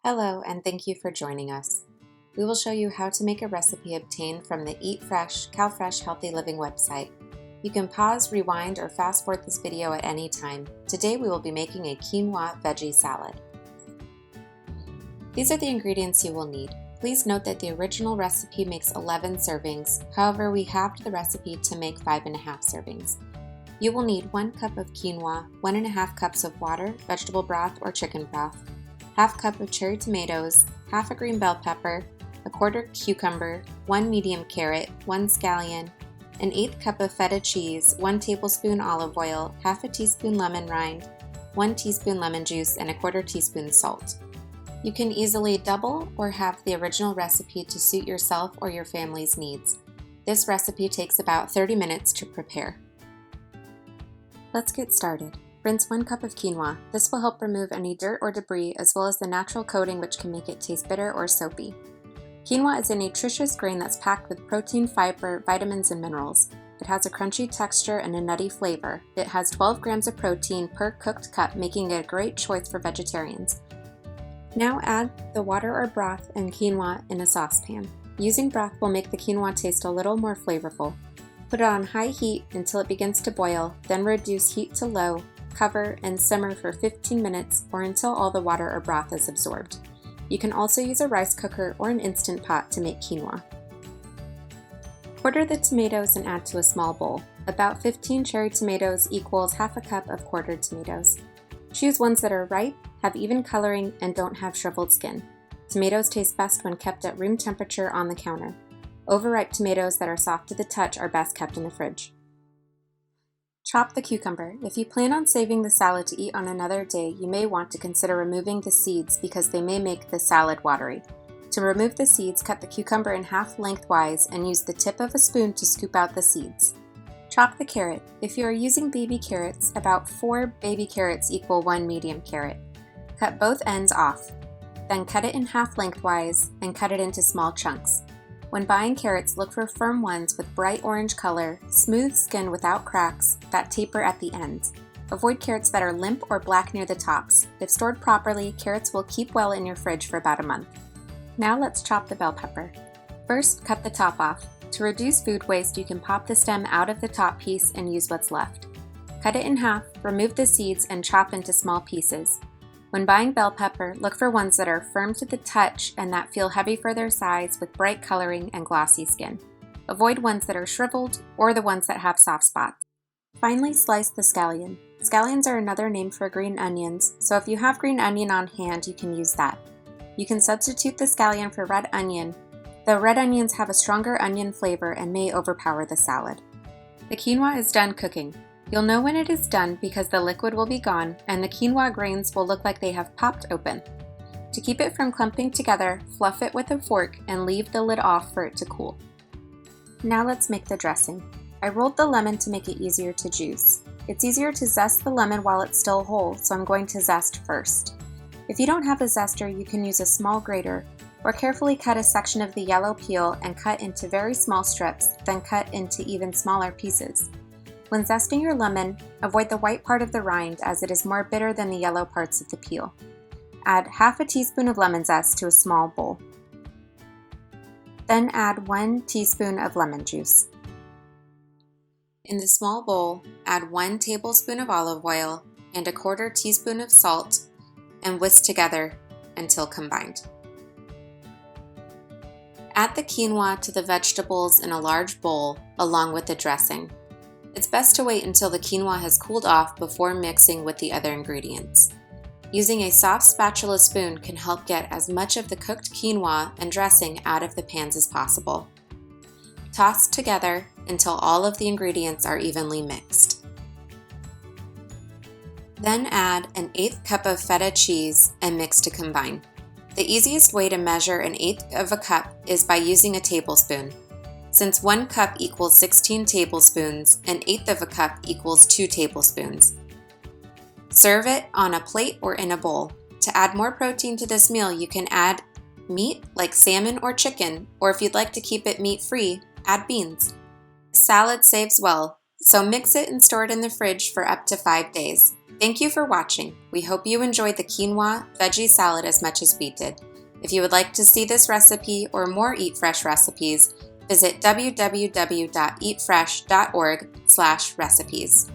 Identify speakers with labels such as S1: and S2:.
S1: Hello, and thank you for joining us. We will show you how to make a recipe obtained from the Eat Fresh, CalFresh Healthy Living website. You can pause, rewind, or fast forward this video at any time. Today we will be making a quinoa veggie salad. These are the ingredients you will need. Please note that the original recipe makes 11 servings, however we halved the recipe to make 5.5 servings. You will need 1 cup of quinoa, 1.5 cups of water, vegetable broth, or chicken broth, half cup of cherry tomatoes, half a green bell pepper, a quarter cucumber, 1 medium carrot, 1 scallion, an 1/8 cup of feta cheese, 1 tablespoon olive oil, half a teaspoon lemon rind, 1 teaspoon lemon juice, and a 1/4 teaspoon salt. You can easily double or halve the original recipe to suit yourself or your family's needs. This recipe takes about 30 minutes to prepare. Let's get started. Rinse 1 cup of quinoa. This will help remove any dirt or debris as well as the natural coating which can make it taste bitter or soapy. Quinoa is a nutritious grain that's packed with protein, fiber, vitamins, and minerals. It has a crunchy texture and a nutty flavor. It has 12 grams of protein per cooked cup, making it a great choice for vegetarians. Now add the water or broth and quinoa in a saucepan. Using broth will make the quinoa taste a little more flavorful. Put it on high heat until it begins to boil, then reduce heat to low. Cover and simmer for 15 minutes or until all the water or broth is absorbed. You can also use a rice cooker or an instant pot to make quinoa. Quarter the tomatoes and add to a small bowl. About 15 cherry tomatoes equals half a cup of quartered tomatoes. Choose ones that are ripe, have even coloring, and don't have shriveled skin. Tomatoes taste best when kept at room temperature on the counter. Overripe tomatoes that are soft to the touch are best kept in the fridge. Chop the cucumber. If you plan on saving the salad to eat on another day, you may want to consider removing the seeds because they may make the salad watery. To remove the seeds, cut the cucumber in half lengthwise and use the tip of a spoon to scoop out the seeds. Chop the carrot. If you are using baby carrots, about 4 baby carrots equal 1 medium carrot. Cut both ends off. Then cut it in half lengthwise and cut it into small chunks. When buying carrots, look for firm ones with bright orange color, smooth skin without cracks, that taper at the ends. Avoid carrots that are limp or black near the tops. If stored properly, carrots will keep well in your fridge for about a month. Now let's chop the bell pepper. First, cut the top off. To reduce food waste, you can pop the stem out of the top piece and use what's left. Cut it in half, remove the seeds, and chop into small pieces. When buying bell pepper, look for ones that are firm to the touch and that feel heavy for their size with bright coloring and glossy skin. Avoid ones that are shriveled or the ones that have soft spots. Finally, slice the scallion. Scallions are another name for green onions, so if you have green onion on hand, you can use that. You can substitute the scallion for red onion, though red onions have a stronger onion flavor and may overpower the salad. The quinoa is done cooking. You'll know when it is done because the liquid will be gone and the quinoa grains will look like they have popped open. To keep it from clumping together, fluff it with a fork and leave the lid off for it to cool. Now let's make the dressing. I rolled the lemon to make it easier to juice. It's easier to zest the lemon while it's still whole, so I'm going to zest first. If you don't have a zester, you can use a small grater or carefully cut a section of the yellow peel and cut into very small strips, then cut into even smaller pieces. When zesting your lemon, avoid the white part of the rind as it is more bitter than the yellow parts of the peel. Add half a teaspoon of lemon zest to a small bowl. Then add 1 teaspoon of lemon juice. In the small bowl, add 1 tablespoon of olive oil and a 1/4 teaspoon of salt and whisk together until combined. Add the quinoa to the vegetables in a large bowl along with the dressing. It's best to wait until the quinoa has cooled off before mixing with the other ingredients. Using a soft spatula spoon can help get as much of the cooked quinoa and dressing out of the pans as possible. Toss together until all of the ingredients are evenly mixed. Then add an 1/8 cup of feta cheese and mix to combine. The easiest way to measure an 1/8 of a cup is by using a tablespoon. Since 1 cup equals 16 tablespoons, an 1/8 of a cup equals 2 tablespoons. Serve it on a plate or in a bowl. To add more protein to this meal, you can add meat like salmon or chicken, or if you'd like to keep it meat-free, add beans. Salad saves well, so mix it and store it in the fridge for up to 5 days. Thank you for watching. We hope you enjoyed the quinoa veggie salad as much as we did. If you would like to see this recipe or more Eat Fresh recipes, visit www.eatfresh.org/recipes.